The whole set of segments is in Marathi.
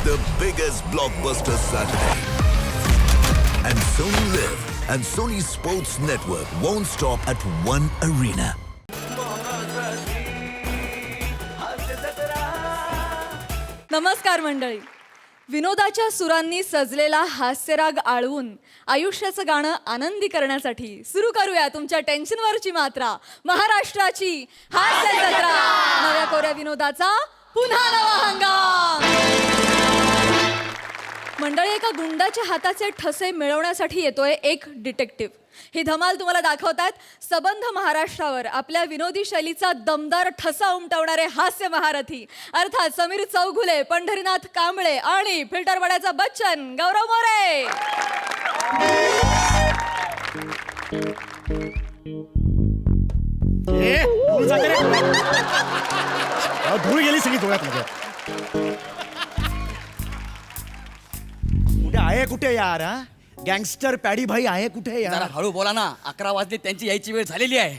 the biggest blockbuster Saturday. And Sony Live and Sony Sports Network won't stop at one arena. नमस्कार मंडळी. विनोदाच्या सुरांनी सजलेला हास्यराग आळवून आयुष्याचं गाणं आनंदी करण्यासाठी सुरू करूया तुमच्या टेन्शनवरची मात्रा. महाराष्ट्राची हास्य जत्रा. नव्या कोऱ्या विनोदाचा पुन्हा नवा हंगाम. मंडळी, एका गुंडाच्या हाताचे ठसे मिळवण्यासाठी येतोय एक डिटेक्टिव्ह. ही धमाल तुम्हाला दाखवतात सबंध महाराष्ट्रावर आपल्या विनोदी शैलीचा दमदार ठसा उमटवणारे हास्य महारथी अर्थात समीर चौघुले, पंढरीनाथ कांबळे आणि फिल्टरवाड्याचा बच्चन गौरव मोरे. धूळ गेली सगळी डोळ्यात मध्ये. कुठे आहे कुठे यार? हा गँगस्टर पॅडी भाई आहे कुठे यार? जरा हळू बोला ना. 11 वाजले, त्यांची यायची वेळ झालेली आहे.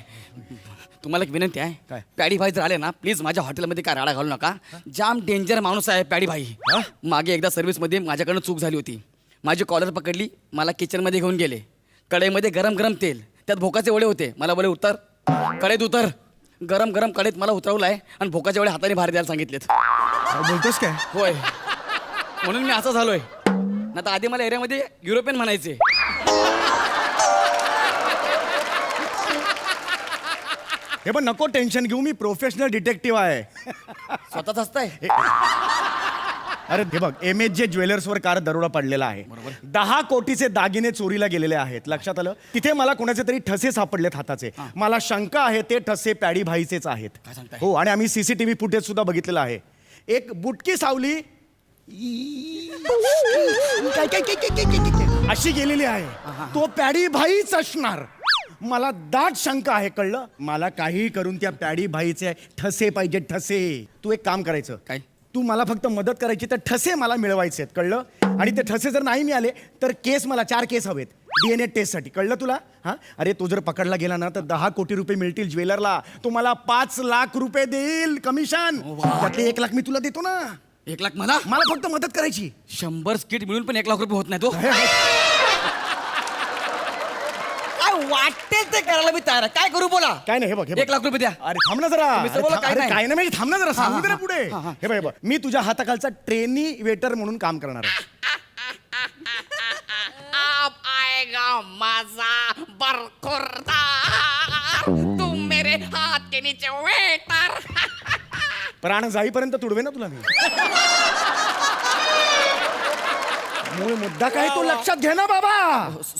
तुम्हाला एक विनंती आहे. काय? पॅडी भाई जर आले ना, प्लीज माझ्या हॉटेलमध्ये काय राडा घालू नका. जाम डेंजर माणूस आहे पॅडी भाई. मागे एकदा सर्व्हिसमध्ये माझ्याकडनं चूक झाली होती. माझी कॉलर पकडली, मला किचनमध्ये घेऊन गेले. कढईमध्ये गरम गरम तेल, त्यात भोकाचे वडे होते. मला बोले उतर, कढईत उतर. गरम गरम कढईत मला उतरवलं आहे आणि भोकाचे वडे हाताने बाहेर द्यायला सांगितलेत. बोलतोस काय? होय, म्हणून मी असं झालोय. ना तर आधी मला एरियामध्ये युरोपियन म्हणायचे. हे पण नको टेन्शन घेऊ, मी प्रोफेशनल डिटेक्टिव्ह आहे. स्वतःच असताय. अरे हे बघ, MHJ ज्वेलर्सवर कार दरोडा पडलेला आहे. 10 कोटीचे दागिने चोरीला गेलेले आहेत. लक्षात आलं? तिथे मला कोणाचे तरी ठसे सापडलेत हाताचे. मला शंका आहे ते ठसे पॅडी भाईचेच आहेत. काय सांगताय? हो, आणि आम्ही CCTV फुटेज सुद्धा बघितलेलं आहे. एक बुटकी सावली काय काय काय काय काय काय अशी गेलेली आहे. तो पॅडी भाईच असणार. मला दाट शंका आहे. कळलं? मला काही करून त्या पॅडी भाईचे ठसे पाहिजे, ठसे. तू एक काम करायचं. काय? तू मला फक्त मदत करायची, तर ठसे मला मिळवायचे आहेत. कळलं? आणि ते ठसे जर नाही मिळाले तर केस, मला 4 केस हवेत DNA टेस्टसाठी. कळलं तुला? हा, अरे तो जर पकडला गेला ना तर 10 कोटी रुपये मिळतील ज्वेलरला. तो मला 5 लाख रुपये देईल कमिशन. त्यातले 1 लाख मी तुला देतो ना. 1 लाख मला? मला फक्त मदत करायची. 100 स्किट मिळून पण 1 लाख रुपये होत नाही. तो काय वाटेल ते करायला मी तयार आहे. काय करू बोला? काय नाही, हे बघ, हे बघ. 1 लाख रुपये द्या. अरे थांब ना जरा. तुम्ही तर बोला, अरे काय नाही. काय नाही म्हणजे थांब ना जरा, सांगू दे ना पुढे. हे बघ, हे बघ, मी तुझ्या हाताखालचा ट्रेनी वेटर म्हणून काम करणार आहे. अब आएगा मजा बरखुरदार, तुम मेरे हाथ के नीचे वेटर. प्राण जाईपर्यंत तुडवे ना तुला मी. मूळ मुद्दा काय तो लक्षात घे ना बाबा.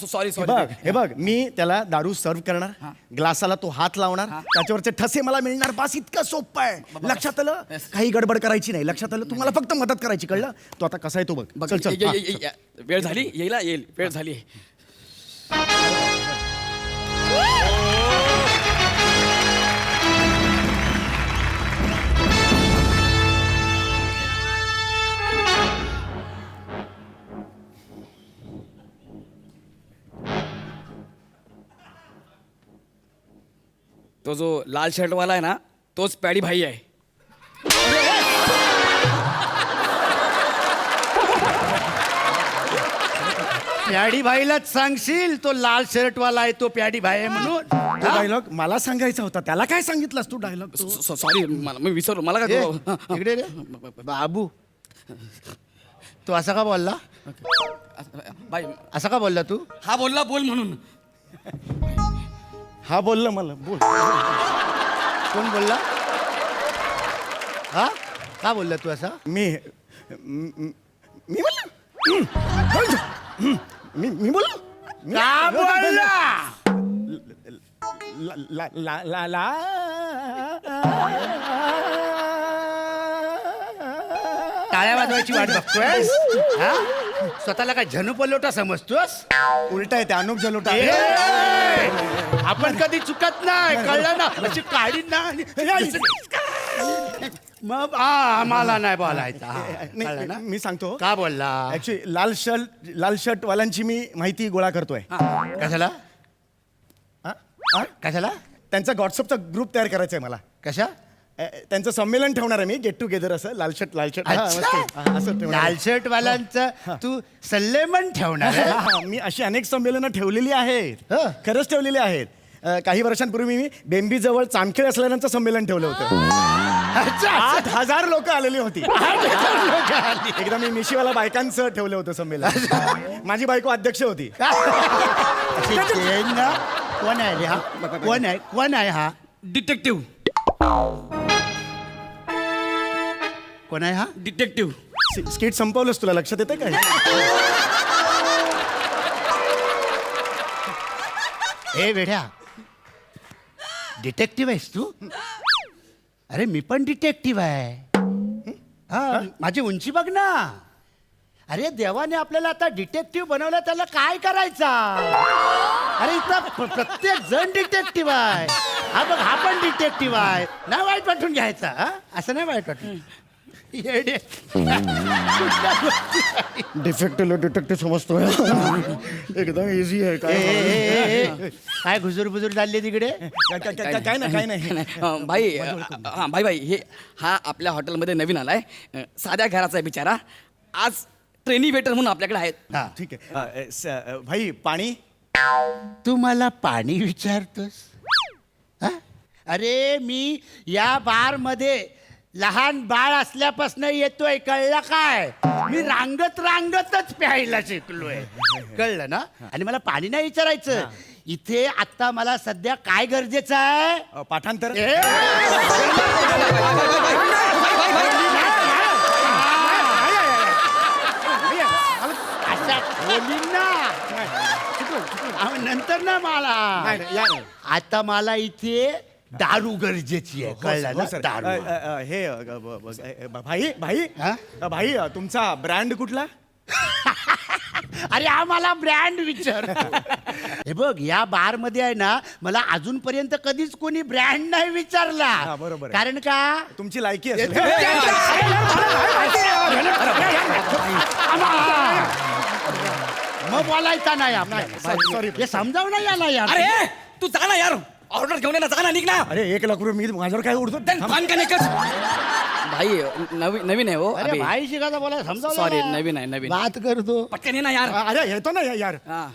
सॉरी हे बघ, हे बघ, मी त्याला दारू सर्व करणार, ग्लासाला तो हात लावणार, त्याच्यावरचे ठसे मला मिळणार. बस इतकं सोपं आहे. लक्षात आलं? काही गडबड करायची नाही. लक्षात आलं? तुम्हाला फक्त मदत करायची. कळलं? तो आता कसा आहे तो बघ. चल चल. वेळ झाली, येईल. वेळ झाली. तो जो लाल शर्टवाला आहे ना, तोच पॅडी भाई आहे. प्याडी भाईलाच सांगशील तो लाल शर्ट वाला आहे तो प्याडी भाई आहे म्हणून. तो डायलॉग मला सांगायचा होता. त्याला काय सांगितलंस तू डायलॉग? सॉरी, मी विसरलो. मला काय इकडे रे. बाबू, तू असा का बोलला? बाई, असा का बोलला तू? हा बोलला बोल म्हणून. हा बोललं मला. बोल. कोण बोलला? हा, का बोलला तू असा? मी बोललो. मी बोललो. का बोलला? ला ला ला ला टाळ्या वाजवायची वाट बघतोयस? हा, स्वतःला काय झनू पलोटा समजतोस? उलटा आहे ते. अनुप जलोटा. आपण कधी चुकत नाही. कळलं ना? अशी काढी ना. मग आम्हाला नाही बोलायचं. हा, कळलं ना? मी सांगतो का बोलला? ऍक्च्युली लाल शर्ट वाल्यांची मी माहिती गोळा करतोय. कशाला? हा? हा? कशाला? त्यांचा व्हॉट्सअपचा ग्रुप तयार करायचा आहे मला. कशा? त्यांचं संमेलन ठेवणार आहे मी, गेट टुगेदर असं लालशट अच्छा. असं ठेवणार आहे. लाल शर्ट वाल्यांचं तू सल्लेमन ठेवणार आहे? हा, मी अशी अनेक संमेलनं ठेवलेली आहेत, हं. खरंच ठेवलेली आहेत. काही वर्षांपूर्वी मी बेंबीजवळ चामखेड असलेल्यांचं संमेलन ठेवलं होतं. अच्छा. 8,000 लोक आलेली होती. एकदा मी मिशीवाला बायकांचं ठेवलं होतं संमेलन. माझी बायको अध्यक्ष होती. अशी चेन ना? कोण आहे रे हा? कोण आहे हा? डिटेक्टिव्ह कोण आहे हा? डिटेक्टिव्ह स्किट संपवलंस, तुला लक्षात येते काय? ए वेड्या, डिटेक्टिव्ह आहेस तू? अरे मी पण डिटेक्टिव्ह आहे. हा, माझी उंची बघ ना. अरे देवाने आपल्याला आता डिटेक्टिव्ह बनवलं, त्याला काय करायचा? अरे इथं प्रत्येक जण डिटेक्टिव्ह आहे. हा बघ, हा पण डिटेक्टिव्ह आहे. नाही वाईट वाटून घ्यायचा. हा, असं नाही वाईट वाटून. येडे. डिटेक्टिव्ह समजतोय. एकदम इझी आहे. काय घुजूर चालली तिकडे? काय नाही. भाई भाई हे हा आपल्या हॉटेलमध्ये नवीन आलाय. साध्या घराचा आहे बिचारा. आज ट्रेनी वेटर म्हणून आपल्याकडे आहेत. हा. ठीक आहे. भाई पाणी. तू मला पाणी विचारतोस? हा? अरे मी या बार मध्ये लहान बाळ असल्यापासून येतोय, कळलं काय? मी रांगतच प्यायला शिकलोय, कळलं ना? आणि मला पाणी नाही विचारायचं. इथे आता मला सध्या काय गरजेचं आहे? पाठांतर. अशा खोलीन ना. नंतर ना मला नाही. आता मला इथे दारू गरजेची आहे, कळलं ना? सर. दारू. हा? भाई तुमचा ब्रँड कुठला? अरे हा मला ब्रँड विचार. हे बघ, या बार मध्ये आहे ना, मला अजूनपर्यंत कधीच कोणी ब्रँड नाही विचारला. हा, बरोबर आहे. कारण का? तुमची लायकी असेल. मग बोलायचा नाही आपल्याला. सॉरी. हे समजावं नाही याला यार. अरे तू जा ना यार, ऑर्डर घेऊन ये ना, जा ना, निघ ना. अरे 1,00,000 रुपये मी माझ्यावर काय उडतो? पान का निकच. भाई नवीन आहे हो. अरे भाई शिकायचा बोला, समजावं सॉरी, ना. नवीन आहे. बात करतो. पटकन ये ना यार. अरे येतो ना यार. हा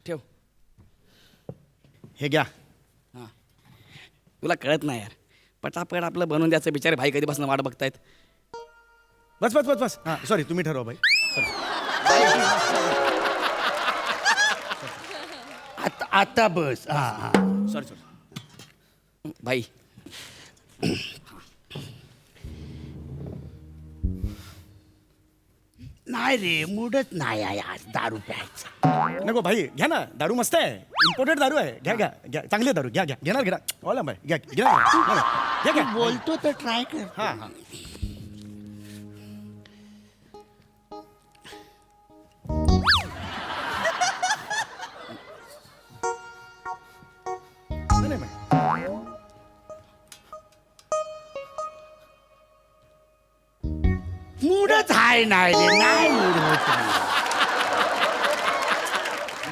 ठेव. हे घ्या. हा तुला कळत नाही यार, पटापट आपलं बनवून द्यायचं. बिचारे भाई कधीपासून वाट बघतायत. बस. हा सॉरी, तुम्ही ठरवा भाई. आता बस. हा. सॉरी भाई. नाही रे, मूडच नाही आहे आज दारू प्यायचा. नको भाई, घ्या ना, दारू मस्त आहे, इम्पोर्टेड दारू आहे. घ्या चांगली दारू घ्या. घेणार ओला भाई, घ्या. बोलतो तर ट्राय कर. हा. नाही, नाही. मूडच हाय नाही रे, नाही मूड होत.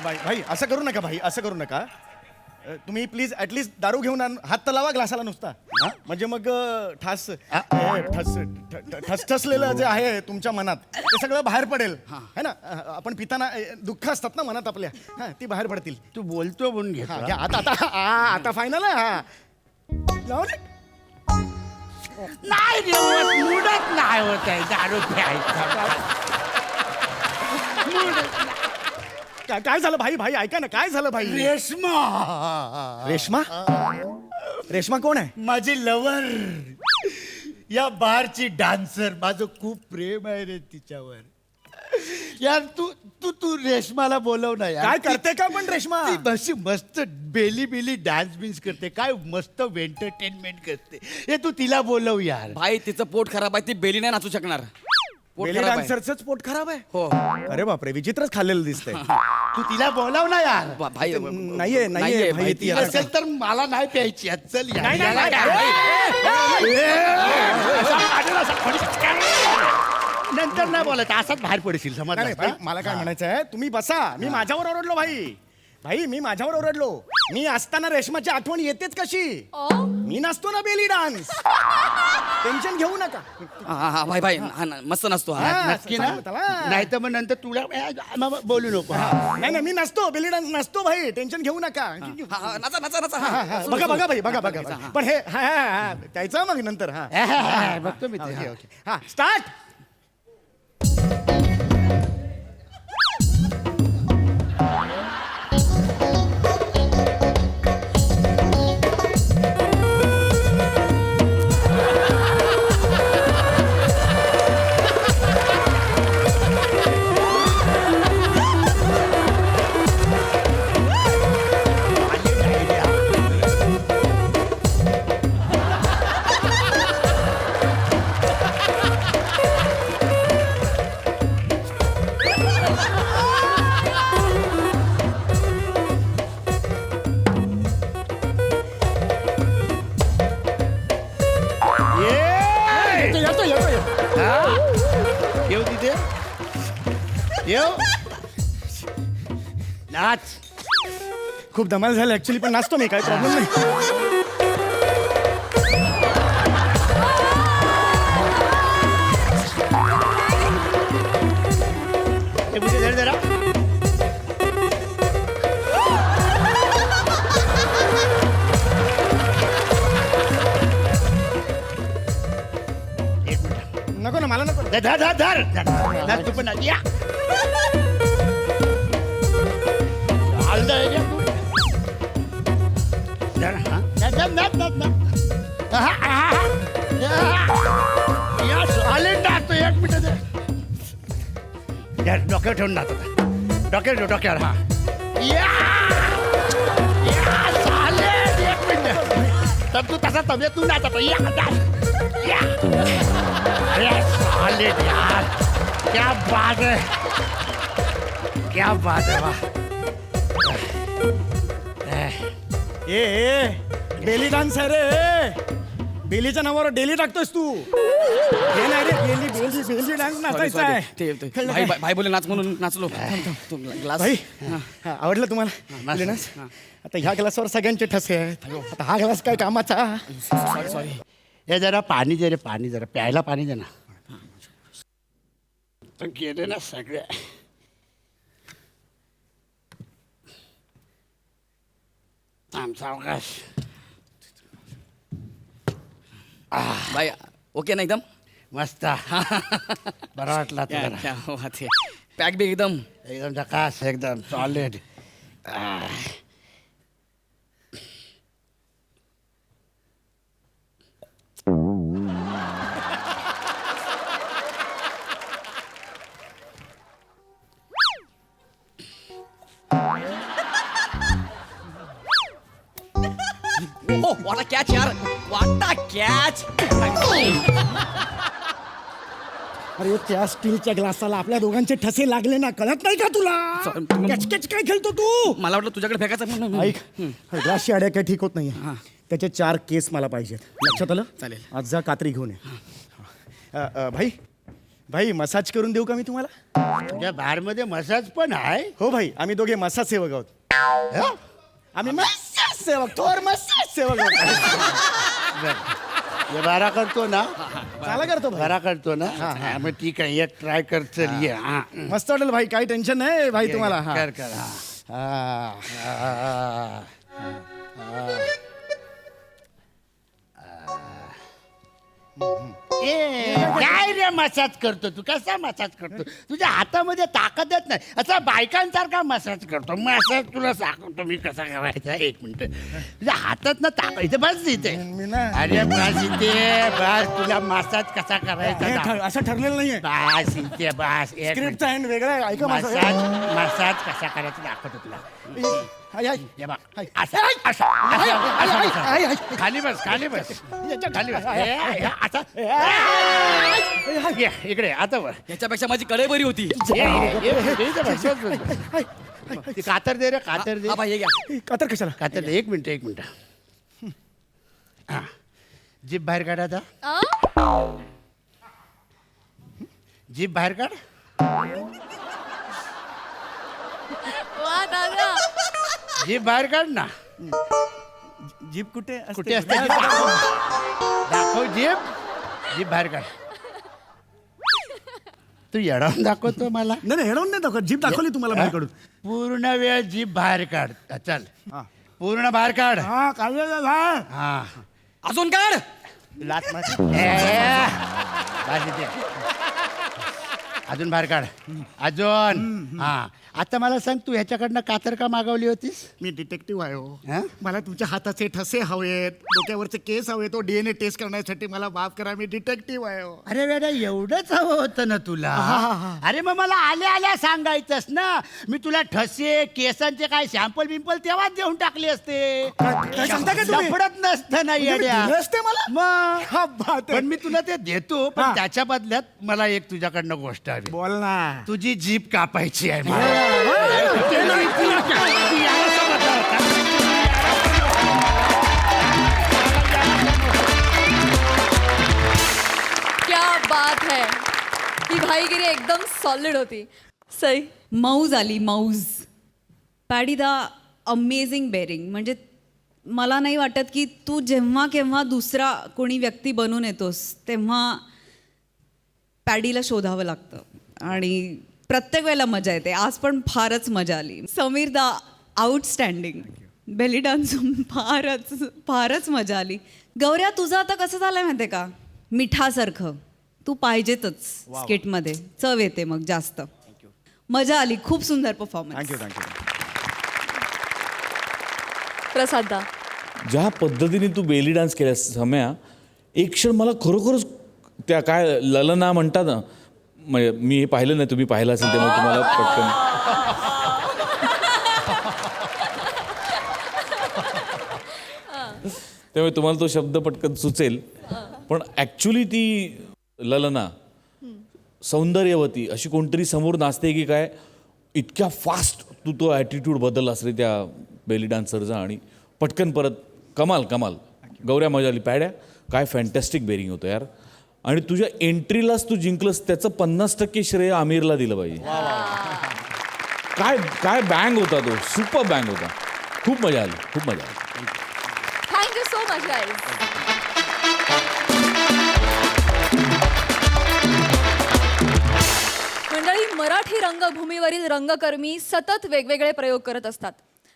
भाई असं करू नका भाई, असं करू नका. तुम्ही प्लीज ऍटलीस्ट दारू घेऊन हात तर लावा ग्लासाला नुसता. म्हणजे मग ठसलेलं जे आहे तुमच्या मनात ते सगळं बाहेर पडेल. है ना? आपण पिताना दुःख असतात ना मनात आपल्या, हा ती बाहेर पडतील. तू बोलतो म्हणून घे. हा घ्या. आता फायनल आहे. हा लावा ना. नाही रे, मूडच नाही होत आहे दारू प्यायचा. काय झालं भाई ऐका ना, काय झालं भाई? रेश्मा कोण आहे? माझी लवर, या बारची डान्सर. माझं खूप प्रेम आहे रे तिच्यावर. यार तू रेशमाला बोलव ना यार. काय करते का पण रेश्मा? ती अशी मस्त बेली डान्स बिन्स करते, काय मस्त एंटरटेनमेंट करते. हे तू तिला बोलव यार. भाई तिचं पोट खराब आहे, ती बेली नाही नाचू शकणार. पोट बेली खराब आहे. डान्सरच पोट खराब आहे. हो. अरे बापरे, विचित्रच खाल्लेलं दिसतंय. तू तिला बोलव ना यार. भाई नाहीये भाई ती. असेल तर मला नाही प्यायची आज. चल यार. नाही, नाही, याला नाही. काय? नंतर नाही बोलत, असाच बाहेर पडशील समज. नाही, भाई मला काय म्हणायचं आहे, तुम्ही बसा. मी माझ्यावर ओरडलो भाई. मी माझ्यावर ओरडलो. मी असताना रेशमाची आठवण येतेच कशी ओ मी नसतो ना बेली डान्स टेन्शन घेऊ नका हा भाई भाई हा, मस्त नसतो हा हा, नक्की ना चांगलं त्याला. नाही तर मग नंतर तुला बोलू नको हा. नाही नाही मी नसतो बेली डान्स नसतो भाई टेन्शन घेऊ नका हा, हा, नाचा नाचा नाचा हा, हा. हा, बघा बघा भाई बघा बघा हा. बघा. पण हे हा, हा, हा, त्याचं मग नंतर हा बघतो मी ते, ओके हा. ओके हा स्टार्ट ये! येतो येतो हा? येऊ तिथे येऊ नाच खूप धमाल झाली ऍक्च्युली पण नाचतो मी काय प्रॉब्लेम नाही हे मुझे धर जरा एक मिनिट नको ना मला नको धर धर धर धर धर तू पण नाच. या चालतंय रे तू. धर, हा. नाच, नाच, नाच, नाच, नाच. आहा, आहा, आहा. या चालेल नाचतो एक मिनिट धर. धर, डोक्यावर ठेवून नाचतो डोक्यावर ठेव डोक्यावर हा या चालेल एक मिनिट तर तू तसा तब्येत तू नाचतो या नाच. या अरे सॉलिड यार क्या बात है क्या बात है वाह ए बेली डान्स आहे रे बेलीच्या नावावर डेली टाकतोस तू हे नाही रे बेली बेली बेली डान्स नाचायचा आहे कळलं भाई काय? भाई बोले नाच म्हणून नाचलो ग्लास भाई हा, आवडलं तुम्हाला बेली डान्स आता ह्या ग्लासवर सगळ्यांचे ठसे आहेत आता हा ग्लास काय कामाचा सॉरी सॉरी हे जरा पाणी दे रे पाणी जरा प्यायला पाणी दे ना तर गेले ना सगळे आमचा अवकाश भाई ओके ना एकदम मस्त बरा वाटला क्या तुला क्या बात है पॅक बी एकदम एकदम झकास एकदम सॉलिड ओ वाटा कॅच यार वाटा कॅच अरे त्या स्टीलच्या ग्लासाला आपल्या दोघांचे ठसे लागले ना कळत नाही का तुला Sorry. कॅच कॅच काय खेळतो तू मला वाटलं तुझ्याकडे फेकायचं म्हणून ऐक ग्लासची आड्या काही ठीक होत नाहीये त्याचे 4 केस मला पाहिजेत लक्षात आलं चालेल. आज जा कात्री घेऊन ये भाई भाई मसाज करून देऊ का मी तुम्हाला तुझ्या बारमध्ये मसाज पण आहे हो भाई आम्ही दोघे मसाज सेवक आहोत हं? आम्ही मसाज सेवक थोर मसाज सेवक आहोत हे बारा करतो ना चाला करतो भाई बारा करतो ना हा मग ठीक आहे एक ट्राय कर चल ये हा मस्त वाटेल भाई काही टेन्शन नाही भाई तुम्हाला हा. कर कर हा हा. ए काय रे मसाज करतो तू कसा मसाज करतो तुझ्या हातामध्ये ताकदच नाही असा बायकांसारखा मसाज करतो मसाज तुला सांगतो मी कसा करायचा एक मिनिट तुझ्या हातात ना ताकद इथे बस इथे मी ना अरे बस इथे बस तुला मसाज कसा हे करायचा असं ठरलेलं नाहीये बस इथे बस एक स्क्रिप्टचा एंड वेगळा आहे ऐका माझं मसाज मसाज कसा करायचा दाखवतो तुला हाय, हाय. हे बघ हाय. असं असं असं असं हाय, मसाज. हाय, हाय. खाली बस खाली बस खाली बस हाय, हे, आता ये, इकडे आता वर ह्याच्यापेक्षा माझी कडे बरी होती इथे बस, बस, बस. ती कातर दे रे कातर दे हा भाई हे घ्या कातर कशाला कातर दे एक मिनिट हा जीभ बाहेर काढ आता आ? जीभ बाहेर काढ वा दादा जीभ बाहेर काढ ना जीप कुठे कुठे असते जीभ दाखव. दाखव जीभ बाहेर काढ. तू येडावून दाखवतो मला. नाही हेडवून नाही दाखव, जीप दाखवली तुम्हाला बाहेर काढून. पूर्ण वेळ जीभ बाहेर काढ. चल पूर्ण बाहेर काढ. हा काढलेलं हा. हा अजून काढ. लात मार. बाहेर येते. अजून बाहेर काढ. अजून हा. आता मला सांग, तू ह्याच्याकडनं कातर का मागवली होतीस? मी डिटेक्टिव्ह आहे हा? हो. मला तुमच्या हाताचे ठसे हवेत, डोक्यावरचे केस हवे, तो DNA टेस्ट करण्यासाठी मला माफ करा, मी डिटेक्टिव्ह आहे हो. अरे वेडा, एवढंच हवं होतं ना तुला? हा. अरे मग मला आल्या आल्या सांगायचंस ना. मी तुला ठसे केसांचे काय सॅम्पल बिम्पल तेव्हाच देऊन टाकले असते. काय सांगता का तुम्ही? लफडत नसतं ना येड्या. दिले असते मला? मग हा, बात आहे. पण मी तुला ते देतो, पण हा. त्याच्या बदल्यात मला एक तुझ्याकडनं गोष्ट हवी. बोल ना. तुझी जीभ कापायची आहे मला. ते नाही, तुला कापायची आहे. क्या बात है. ही भाईगिरी एकदम सॉलिड होती. सई. मौज आली मौज. Paddy the amazing bearing. म्हणजे मला नाही वाटत की तू जेव्हा केव्हा दुसरा कोणी व्यक्ती बनून येतोस तेव्हा पॅडीला शोधावं लागतं आणि प्रत्येक वेळेला मजा येते. आज पण फारच मजा आली. Sameer the outstanding. Belly dance फारच मजा आली. गौऱ्या, तुझं आता कसं झालंय माहितीये का, मिठासारखं तू पाहिजेतच स्किटमध्ये. चव येते मग जास्त. मजा आली. खूप सुंदर परफॉर्मन्स. थँक्यू. प्रसाद. ज्या पद्धतीने तू बेली डान्स केल्यास सम्या, एक क्षण मला खरोखरच त्या काय ललना म्हणतात ना, म्हणजे मी हे पाहिलं नाही, तुम्ही पाहिलं असेल त्यामुळे तुम्हाला पटकन त्यामुळे तुम्हाला तो शब्द पटकन सुचेल. पण ॲक्च्युली ती ललना सौंदर्यवती अशी कोणतरी समोर नाचते की काय, इतक्या फास्ट तू तो ॲटिट्यूड बदललास रे त्या बेली डान्सरचा आणि पटकन परत. कमाल. गौऱ्या, मजा आली. पॅड्या, काय फॅन्टॅस्टिक बेरिंग होतं यार. आणि तुझ्या एंट्रीलाच तू जिंकलंस, त्याचं 50% श्रेय आमिरला दिलं पाहिजे. काय बँग होता तो, सुपर बँग होता. खूप मजा आली. Thank you so much guys. मंडळी, मराठी रंगभूमीवरील रंगकर्मी सतत वेगवेगळे प्रयोग करत असतात.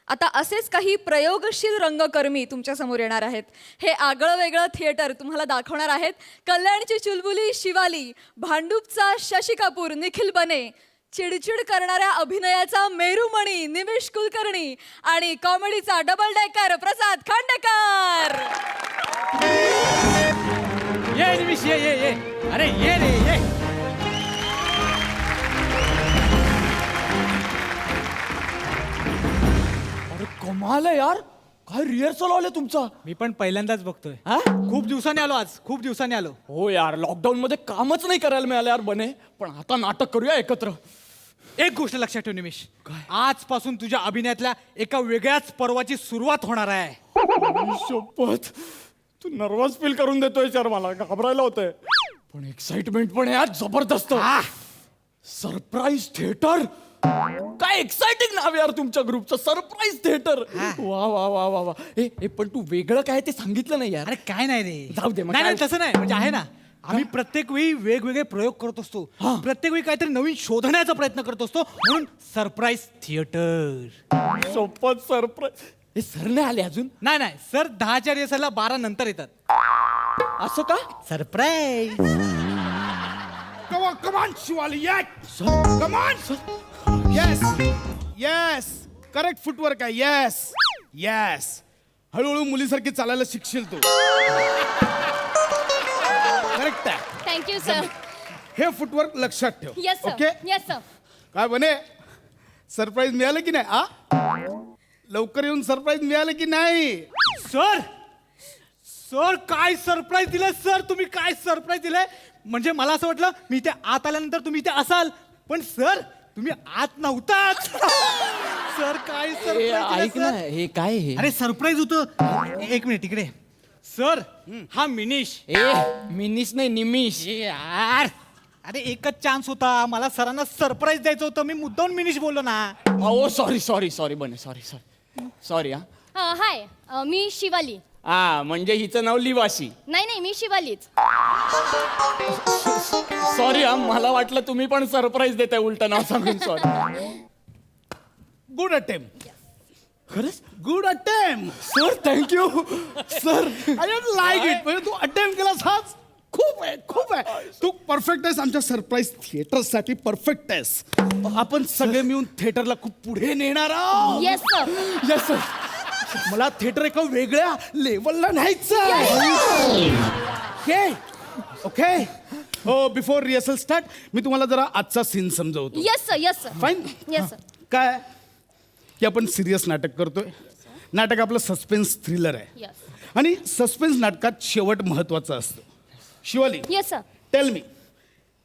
आता असेच काही प्रयोगशील रंगकर्मी तुमच्या समोर येणार आहेत. हे आगळं वेगळं थिएटर तुम्हाला दाखवणार आहेत कल्याणची चुलबुली शिवाली, भांडूपचा शशी कपूर निखिल बने, चिडचिड करणाऱ्या अभिनयाचा मेरुमणी निमिष कुलकर्णी आणि कॉमेडीचा डबल डेकर प्रसाद खांडेकर. ये निमिष, ये. अरे ये रे ये. कमाल आहे यार. काय रिहर्सल आले तुमचा. मी पण पहिल्यांदाच बघतोय. हा? खूप दिवसांनी आलो आज. खूप दिवसांनी आलो. हो यार, लॉकडाऊन मध्ये कामच नाही करायला मिळालं यार बने. पण आता नाटक करूया एकत्र. एक गोष्ट लक्षात ठेव निमिष, आजपासून तुझ्या अभिनयातल्या एका वेगळ्याच पर्वाची सुरुवात होणार आहे. शपथ, तू नर्वस फील करून देतोय यार, मला घाबरायला होतंय. पण एक्साइटमेंट पण आहे आज जबरदस्त. Surprise theatre. काय एक्साइटिंग नाव यार तुमच्या ग्रुपचं, सरप्राईज थिएटर. वा वा वा वा वा. ए पण तू वेगळं काय ते सांगितलं नाही यार. अरे काय नाही रे. जाऊ दे मग. नाही काय? तसं नाही. म्हणजे आहे ना, आम्ही प्रत्येक वेळी वेगवेगळे प्रयोग करत असतो. प्रत्येक वेळी काहीतरी नवीन शोधण्याचा प्रयत्न करत असतो. म्हणून सरप्राईज थिएटर. शपथ सरप्राईज. हे सर नाही आले अजून. नाही सर 10च्या रिहर्सलला 12 नंतर येतात. असं का? सरप्राईज. कमान शिवाली, कमान. येस करेक्ट फुटवर्क आहे. येस हळूहळू मुलीसारखी चालायला शिकशील तू. करेक्ट आहे. Thank you sir. हे फुटवर्क लक्षात ठेव. Yes sir. Okay. Yes sir. काय बने, सरप्राईज मिळालं की नाही? लवकर येऊन सरप्राईज मिळालं की नाही? सर काय सरप्राईज दिलं सर. तुम्ही काय सरप्राईज दिलंय. म्हणजे मला असं वाटलं मी इथे आत आल्यानंतर तुम्ही इथे असाल, पण सर तुम्ही आत नव्हताच. सर काय ऐक ना, सरप्राईज. हे काय हे? अरे सरप्राईज होतं. एक मिनिट इकडे. सर हा मिनिश. मिनिश नाही, निमिष. यार अरे एकच चान्स होता. मला सरांना सरप्राईज द्यायचं होतं. मी मुद्दाम मिनिश बोललो ना. अहो सॉरी बने, सॉरी हा. हाय मी शिवाली. हा म्हणजे हिचं नाव लिवाशी. नाही मी शिवालीच. सॉरी हा, मला वाटलं तुम्ही पण सरप्राईज देताय उलट नाव सांगून. सॉरी. Good attempt. खरंच good attempt. Sir thank you sir. I don't like it. म्हणजे तू अटेम्प्ट केलास हाच खूप आहे. तू परफेक्ट आहेस आमच्या सरप्राईज थिएटरसाठी. परफेक्ट आहेस. आपण सगळे मिळून थिएटरला खूप पुढे नेणार आहोत. Yes sir. Yes sir. मला थिएटर एका वेगळ्या लेवलला न्यायचं. ओके. हो, बिफोर रिहर्सल स्टार्ट मी तुम्हाला जरा आजचा सीन समजवतो. Yes sir. Fine. Yes sir. काय की आपण सिरियस नाटक करतोय. नाटक आपलं सस्पेन्स थ्रिलर आहे. येस. आणि सस्पेन्स नाटकात शेवट महत्वाचा असतो. Shivali, yes sir. Tell me,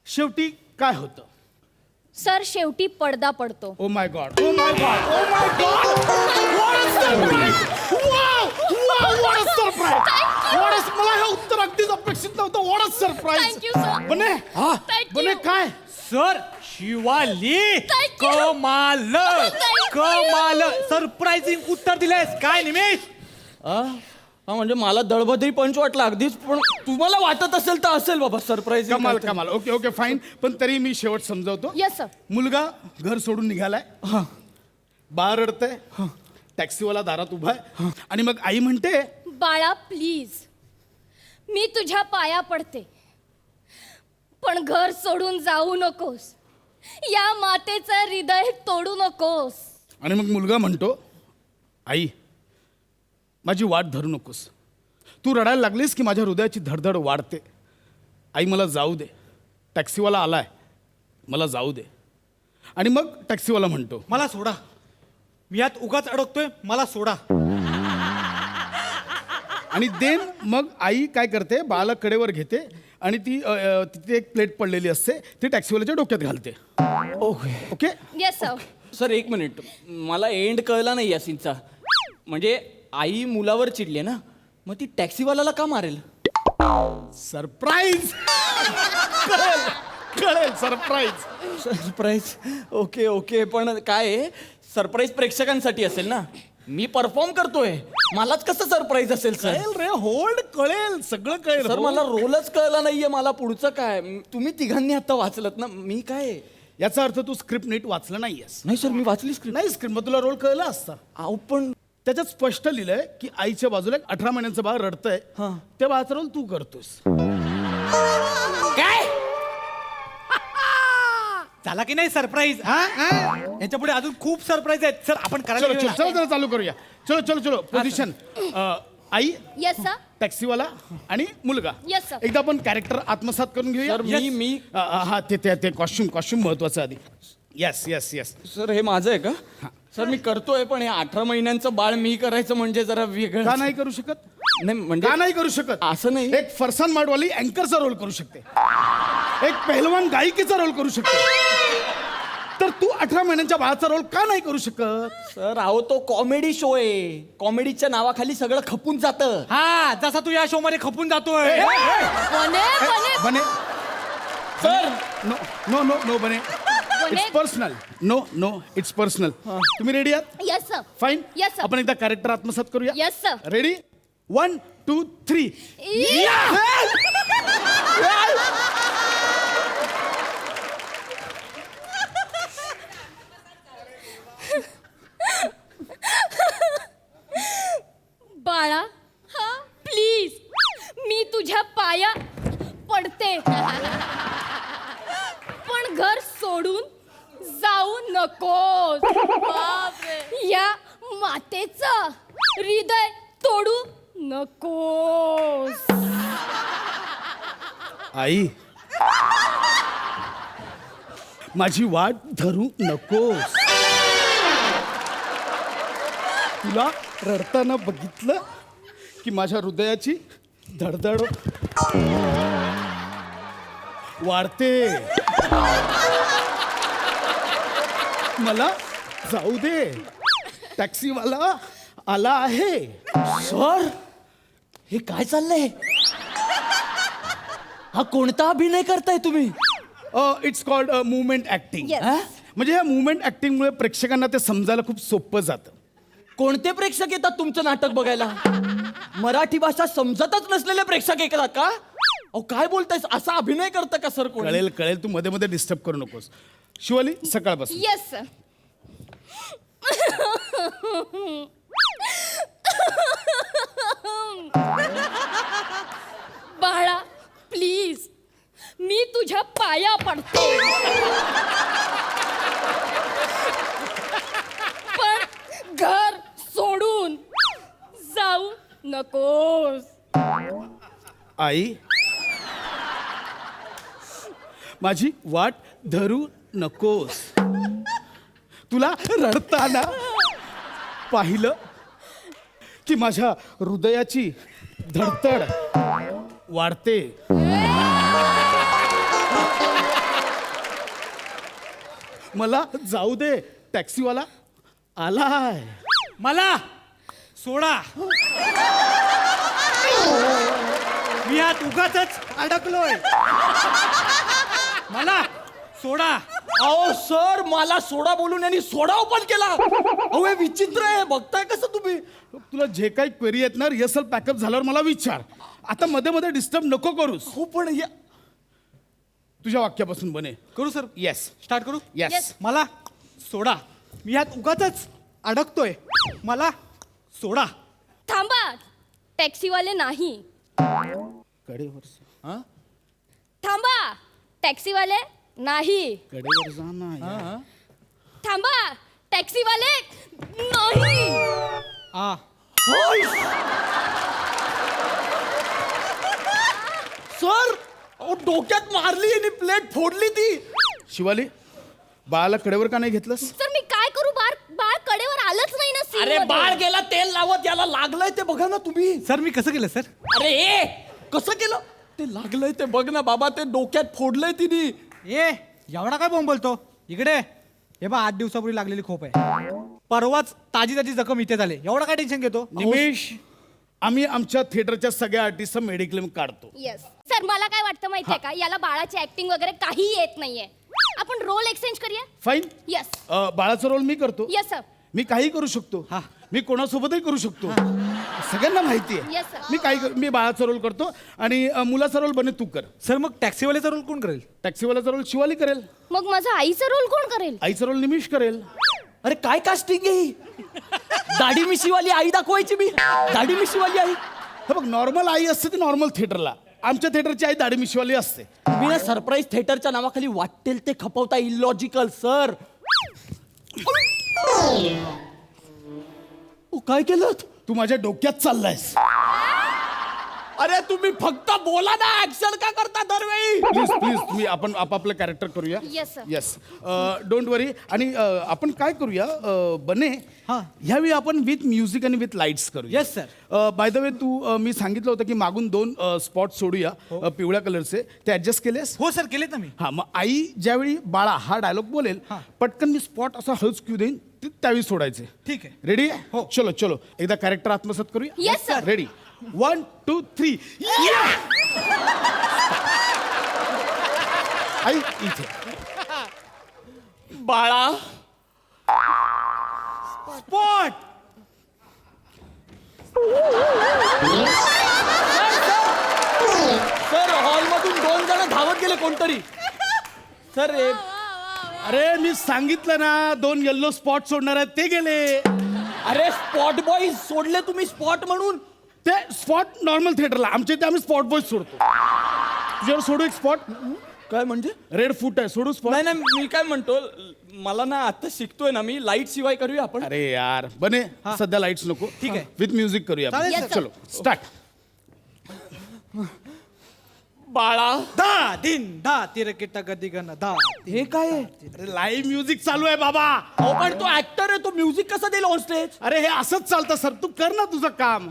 शेवटी काय होतं? सर शेवटी पडदा पडतो. Oh my God. मला हे उत्तर अगदीच अपेक्षित नव्हतं. What a surprise. Thank you, sir. बने. Thank you. बने काय? Sir Shivali Thank you. कमाल सरप्राइझिंग उत्तर दिलेस. काय निमेश? हा म्हणजे मला दळबदरी पंच वाटला अगदीच, पण तुम्हाला वाटत असेल तर असेल बाबा सरप्राईज. कमाल. Okay fine. पण तरी मी शेवट समजवतो. Yes sir. मुलगा घर सोडून निघालाय. बाळ रडतंय. टॅक्सीवाला दारात उभा आहे. आणि मग आई म्हणते, बाळा प्लीज मी तुझ्या पाया पडते, पण घर सोडून जाऊ नकोस. या मातेचं हृदय तोडू नकोस. आणि मग मुलगा म्हणतो, आई माझी वाट धरू नकोस. तू रडायला लागलीस की माझ्या हृदयाची धडधड वाढते. आई मला जाऊ दे. टॅक्सीवाला आलाय, मला जाऊ दे. आणि मग टॅक्सीवाला म्हणतो, मला सोडा, मी यात उगाच अडकतोय, मला सोडा. आणि देन मग आई काय करते, बाळाला कडेवर घेते आणि ती तिथे एक प्लेट पडलेली असते, ती टॅक्सीवाल्याच्या डोक्यात घालते. ओके. Yes sir. सर एक मिनिट, मला एंड कळला नाही या सीनचा. म्हणजे आई मुलावर चिडली ना, मग ती टॅक्सीवाल्याला का मारेल? सरप्राईज. कळेल सरप्राईज. ओके पण काय आहे, सरप्राईज प्रेक्षकांसाठी असेल ना. मी परफॉर्म करतोय, मलाच कसं सरप्राईज असेल सर? रे होल्ड. कळेल, सगळं कळेल. सर मला रोलच कळला नाहीये, मला पुढचं काय. तुम्ही तिघांनी आता वाचलत ना, मी काय? याचा अर्थ तू स्क्रिप्ट नीट वाचलं नाहीयेस. नाही सर मी वाचली स्क्रिप्ट. नाही स्क्रिप्ट, मग तुला रोल कळला असता. अहो पण त्याच्यात स्पष्ट लिहिलंय की आईच्या बाजूला एक 18 महिन्यांचं बाळ रडतंय, त्या बाळाचा रोल तू करतोस. काय झाला की नाही सरप्राईज? याच्या पुढे अजून खूप सरप्राईज आहेत सर. आपण करायला चलो गेलो ना. जरा चालू करूया. चलो पोझिशन. आई, येस सर. टॅक्सीवाला आणि मुलगा. Yes, sir. एकदा आपण कॅरेक्टर आत्मसात करून घेऊया. सर, मी हा ते कॉस्ट्युम महत्वाचं आधी. येस. सर हे माझं आहे का? सर मी करतोय, पण हे 18 महिन्यांचं बाळ मी करायचं म्हणजे जरा वेगळं. का नाही करू शकत? नाही म्हणजे का नाही करू शकत? असं नाही. एक फरसान माडवाली अँकरचा रोल करू शकते, एक पहिलवान गायिकेचा रोल करू शकते, तर तू 18 महिन्यांच्या बाळाचा रोल का नाही करू शकत? सर अहो तो कॉमेडी शो आहे, कॉमेडीच्या नावाखाली सगळं खपून जातं. हा, जसा तू या शो मध्ये खपून जातोय. बने. सर नो बने. It's personal. No it's personal. तुम्ही रेडी आहात? Yes sir. Fine. Yes, sir. आपण एकदा कॅरेक्टर आत्मसात करूया. Yes, sir. रेडी? 1 2 3. बाळा हा प्लीज मी तुझ्या पाया पडते, पण घर सोडून जाऊ नकोस. या मातेचं हृदय तोडू नकोस. आई, माझी वाट धरू नकोस. तुला रडताना बघितलं की माझ्या हृदयाची धडधड वाढते. मला जाऊ दे. टॅक्सीवाला आला आहे. सर हे काय चाललंय? हा कोणता अभिनय करताय तुम्ही? It's called movement acting. Yes. म्हणजे ह्या मुवमेंट ऍक्टिंगमुळे प्रेक्षकांना ते समजायला खूप सोपं जातं. कोणते प्रेक्षक येतात तुमचं नाटक बघायला? मराठी भाषा समजतच नसलेले प्रेक्षक येतात का? अहो काय बोलतायस? असा अभिनय करतं का सर कोणी? कळेल कळेल, तू मध्ये मध्ये डिस्टर्ब करू नकोस. शिवाली सकाळपासून येस सर. बाळा प्लीज, मी तुझ्या पाया पडते, पण घर सोडून जाऊ नकोस. आई माझी वाट धरू नकोस. तुला रडताना पाहिलं की माझ्या हृदयाची धडधड वाढते. मला जाऊ दे, टॅक्सीवाला आलाय. मला सोडा, मी आत उगाचच अडकलोय. मला सोडा. अहो सर, मला सोडा बोलून यांनी सोडा ओपन केला. अहो हे विचित्र आहे, बघताय कसं तुम्ही? तुला जे काही क्वेरी आहेत ना, रिहर्सल पॅकअप झाल्यावर मला विचार. आता मध्ये मध्ये डिस्टर्ब नको करूस. हो पण तुझ्या वाक्यापासून बने. करू सर? येस स्टार्ट करू? येस. मला सोडा, मी यात उगाचच अडकतोय. मला सोडा. थांबा, टॅक्सीवाले नाही. कडेवर थांबा, टॅक्सीवाले नाही. कडेवर जा ना. थांबा, टॅक्सीवाले नाही. आ सर, अहो डोक्यात मारली आणि प्लेट फोडली ती. शिवाली, बाळाला कडेवर का नाही घेतलंस? सर मी काय करू? बाळ कडेवर आलंच नाही ना scene अरे मध्ये. बाळ गेला तेल लावत, याला लागलंय ते बघा ना तुम्ही. सर मी कसं केलं सर? अरे ए, कसं केलं? ते लागलंय ते बघ ना बाबा, ते डोक्यात फोडलंय तिने. ए एवढा काय बोंब बोलतो? इकडे हे बा, 8 दिवसापूर्वी लागलेली खोप आहे. परवाच ताजी ताजी जखम इथे झाले. एवढा काय टेन्शन घेतो? निमेश, आम्ही आमच्या थिएटरच्या सगळ्या आर्टिस्टचा मेडिक्लेम काढतो. येस सर, मला काय वाटतं माहितीये का, याला बाळाची ऍक्टिंग वगैरे काही येत नाहीये. आपण रोल एक्सचेंज करूया. फाईन. येस बाळाचा रोल मी करतो. Yes sir. मी काही करू शकतो. मी कोणासोबतही करू शकतो. सगळ्यांना माहिती Yes, आहे. sir. मी बाळाचा रोल करतो आणि मुलाचा रोल बने तू कर. सर मग टॅक्सीवाल्याचा रोल कोण करेल? टॅक्सीवाल्याचा रोल शिवाली करेल. मग माझा आईचा रोल कोण करेल? आईचा रोल निमिष करेल. अरे काय कास्टिंग आहे ही? दाढी मिशीवाली आई दाखवायची मी. दाढी मिशीवाली आई. हे बघ, नॉर्मल आई असते ती नॉर्मल थिएटरला. आमच्या थिएटरची आई दाढी मिशीवाली असते. तुम्ही ना सरप्राईज थिएटरच्या नावाखाली वाटेल ते खपवता. Illogical sir. काय केलं? तू माझ्या डोक्यात चाललायस. अरे तुम्ही फक्त बोला ना, ऍक्शन का करता दरवेळी? प्लीज प्लीज, तुम्ही आपण आपापलं कॅरेक्टर करूया. Yes, sir. Yes, don't worry. आणि आपण काय करूया, बने ह्यावेळी आपण विथ म्युझिक आणि विथ लाईट्स करूया. Yes, sir. By the way, तू मी सांगितलं होतं की मागून 2 स्पॉट सोडूया पिवळ्या कलरचे. ते ऍडजस्ट केलेस? हो सर, केलेत ना मी. हा, मग आई ज्यावेळी बाळा हा डायलॉग बोलेल, पटकन मी स्पॉट असा हळूच क्यू देईन, त्यावेळी सोडायचे. ठीक आहे. रेडी? हो, चलो चलो, एकदा कॅरेक्टर आत्मसात करूया. Yes, sir. रेडी? 1 2 3. आई इथे. बाळा. स्पॉट. सर हॉलमधून 2 जण धावत गेले कोणतरी. सर अरे मी सांगितलं ना, 2 येल्लो स्पॉट सोडणार आहेत, ते गेले. अरे स्पॉट बॉईज सोडले तुम्ही स्पॉट म्हणून. ते स्पॉट नॉर्मल थिएटरला, आमच्या इथे आम्ही स्पॉट बॉय सोडतो. तुझ्यावर सोडू एक स्पॉट. काय म्हणजे? रेड फूट आहे, सोडू स्पॉट. नाही नाही, मी काय म्हणतो, मला ना आता शिकतोय ना मी, लाईट शिवाय करूया आपण. अरे यार बने, सध्या लाईट्स नको. ठीक आहे. विथ म्युझिक करूया. चालेल, sir. चलो स्टार्ट. बाळा. धा दिन धा तिरकिटा गदी गण धा. हे काय आहे? अरे लाईव्ह म्युझिक चालू आहे बाबा. अहो पण तो ऍक्टर आहे, तो म्युझिक कसं देईल ऑन स्टेज? अरे हे असंच चालतं सर, तू कर ना तुझं काम.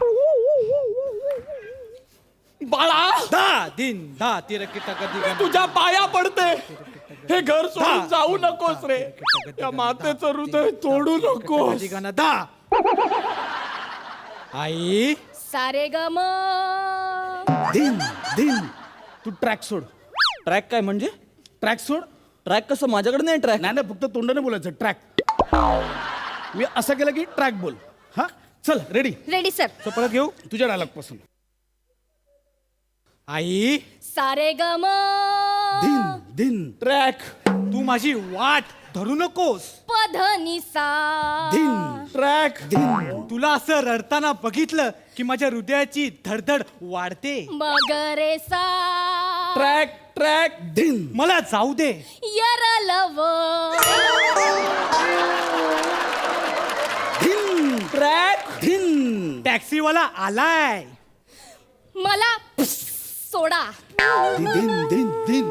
बाळा. धा दिन धा तिरकिटा गदी गण. तुझ्या पाया पडते, हे घर सोडून जाऊ नकोस रे. त्या मातेचं हृदय तोडू नकोस. गदी गण धा. आई सारे ग म. दिन दिन, तू ट्रॅक सोड. ट्रॅक काय म्हणजे? ट्रॅक सोड. ट्रॅक कसं? माझ्याकडे नाही ट्रॅक. नाही नाही, फक्त तोंडाने बोलायचं ट्रॅक. मी असं केलं की ट्रॅक बोल. हा चल रेडी रेडी सर. तर परत घेऊ. तुझ्या डायलॉग पासून. आई सारे गम दिन दिन ट्रॅक, तू माझी वाट धरू नकोस. पधनी सा दिन ट्रॅक, तुला असं रडताना बघितलं की माझ्या हृदयाची धडधड वाढते. मगरे सा ट्रॅक ट्रॅक, दिन मला जाऊ दे. यरलव दिन ट्रॅक, दिन टॅक्सीवाला आलाय. मला सोडा. दिन दिन दिन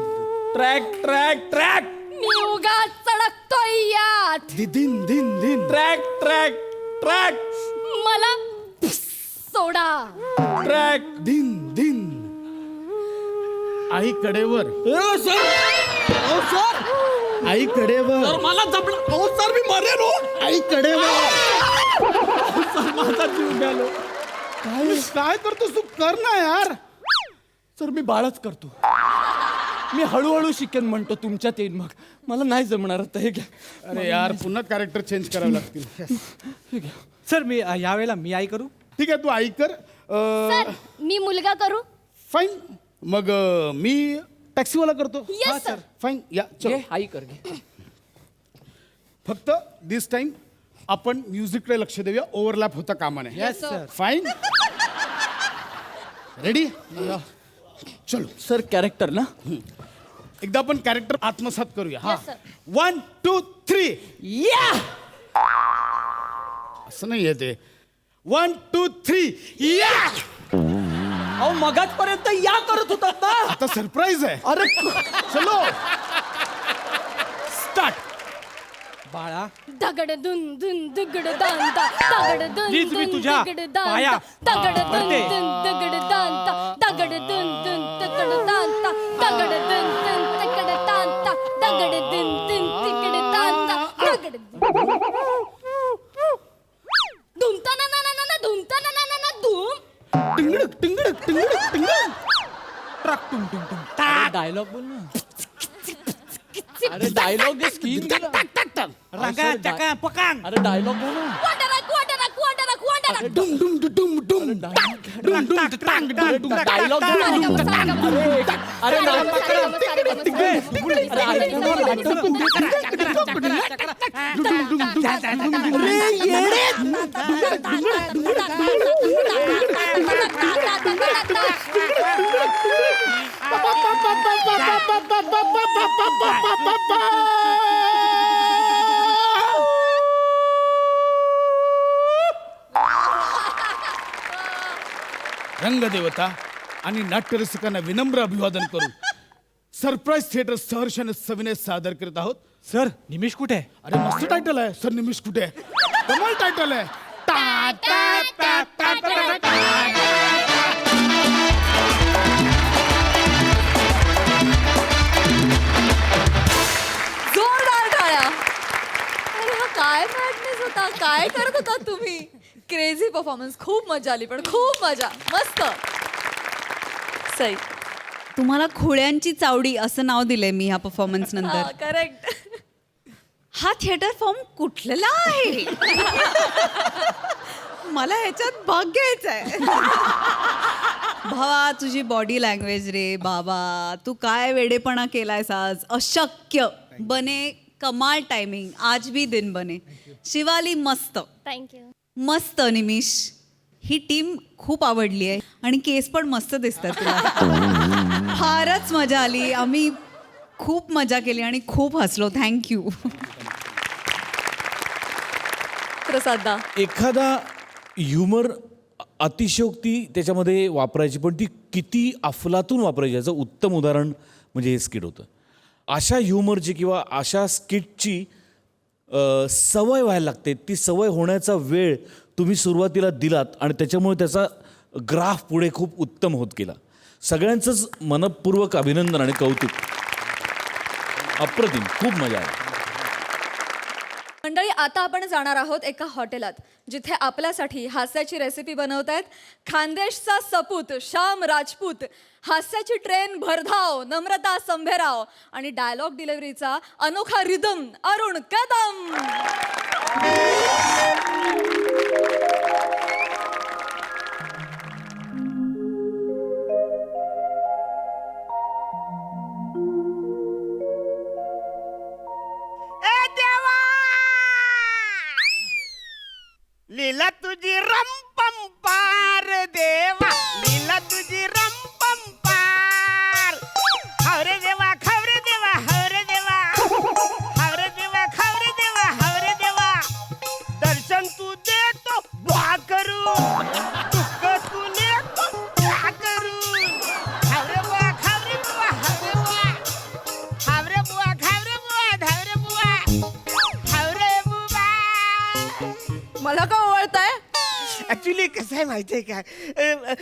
ट्रॅक ट्रॅक ट्रॅक, मी उगा चढकतोय यात. दिन दिन दिन ट्रॅक ट्रॅक ट्रॅक, मला सोडा. ट्रॅक. दिन दिन आई कडेवर आई कडेवर मला जपलं. हो सर, मी मरेल हो. आई कडेवर माझा जीव गेलो. काय करतोस तू कर ना यार. सर मी बाळच करतो. मी हळूहळू शिकेन म्हणतो, तुमच्यात येईन मग. मला नाही जमणार आता. हे घ्या. अरे यार पुन्हा कॅरेक्टर चेंज करावं लागतील. सर मी यावेळेला मी आई करू. ठीक आहे तू आई कर. सर मी मुलगा करू. फाईन मग मी टॅक्सीवाला करतो. Yes sir. फाईन या चल. आई कर घे. फक्त दिस टाइम आपण म्युझिककडे लक्ष देऊया. ओव्हरलॅप होता कामा नये. Yes sir. फाईन रेडी चलो. सर कॅरेक्टर ना. एकदा आपण कॅरेक्टर आत्मसात करूया. हा Yes, sir. 1 2 3 या. असं नाही येते. 1 2 3 या. अहो मगाच पर्यंत या करत होतात ना. आता सरप्राईज आहे. अरे चलो स्टार्ट. बाळा, दगड धुन धुन दगड दांता दगड धुन प्लीज मी धुन तुझ्या दगड पाया दांता दगड धुन पडते. धुन दगड दांता दगड धुन धुन दगड दांता दगड धुन धुन दगड दांता दगड धुन धुन दगड दांता दगड धुमता ना ना ना ना धुमता ना ना ना धूम. टिंगडक टिंगडक टिंगडक टिंगडक. ट्रक टुम टुम टुम. डायलॉग बोल ना. अरे डायलॉग स्कीम. रंगा चका पकांग. अरे डायलॉग घ्या ना. क्वाटरा क्वाटरा क्वाटरा क्वाटरा डुम डुम डुम डुम डुम डुम टांग डुम डायलॉग अरे रंगदेवता आणि नाट्यरसिकांना विनम्र अभिवादन करून सरप्राईज थिएटर सहर्षाने सविनय सादर करत आहोत. सर निमिष कुठे आहे? अरे मस्त टायटल आहे. सर निमिष कुठे आहे? कमाल टायटल आहे. टा टा टा टा टा टा. जोरदार टाळ्या. अरे हा काय मॅडनेस होता. काय करत होता तुम्ही. Crazy performance. खूप मजा आली. पण खूप मजा. मस्त. सई. तुम्हाला खोळ्यांची चावडी असं नाव दिलंय मी ह्या परफॉर्मन्स नंतर. करेक्ट. हा थिएटर फॉर्म कुठलेला आहे. मला ह्याच्यात भाग घ्यायचाय. भावा तुझी बॉडी लँग्वेज रे बाबा. तू काय वेडेपणा केलायस आज. अशक्य बने. कमाल टायमिंग. आज भी दिन बने. शिवाली मस्त. थँक्यू. मस्त निमिष. ही टीम खूप आवडली आहे आणि केस पण मस्त दिसतात तुला. फारच मजा आली. आम्ही खूप मजा केली आणि खूप हसलो. थँक्यू. प्रसादा. एखादा ह्युमर अतिशयोक्ती त्याच्यामध्ये वापरायची, पण ती किती अफलातून वापरायची याचं उत्तम उदाहरण म्हणजे हे स्किट होतं. अशा ह्युमरची किंवा अशा स्किटची सवय व्हायला लागते. ती सवय होण्याचा वेळ तुम्ही सुरुवातीला दिलात आणि त्याच्यामुळे त्याचा ग्राफ पुढे खूप उत्तम होत गेला. सगळ्यांचंच मनपूर्वक अभिनंदन आणि कौतुक. अप्रतिम. खूप मजा आली. मंडळी आता आपण जाणार आहोत एका हॉटेलात जिथे आपल्यासाठी हास्याची रेसिपी बनवतायत खानदेशचा सपूत श्याम राजपूत, हास्याची ट्रेन भरधाव नम्रता संभेराव आणि डायलॉग डिलिव्हरीचा अनोखा रिदम अरुण कदम. तुझी रंपंपार देवा लीला तुझी रंपंपार हवरे देवा खवरे देवा हवरे देवा हवरे देवा खवरे देवा हवरे देवा दर्शन तू देतो बुवा करून दुःख तू नेतो बुवा करून हवरे बुवा खवरे बुवा हवरे बुवा हवरे बुवा खवरे बुवा धावरे बुवा हवरे बुवा मला का ओळताय? ऍक्च्युली कसं आहे माहितीये का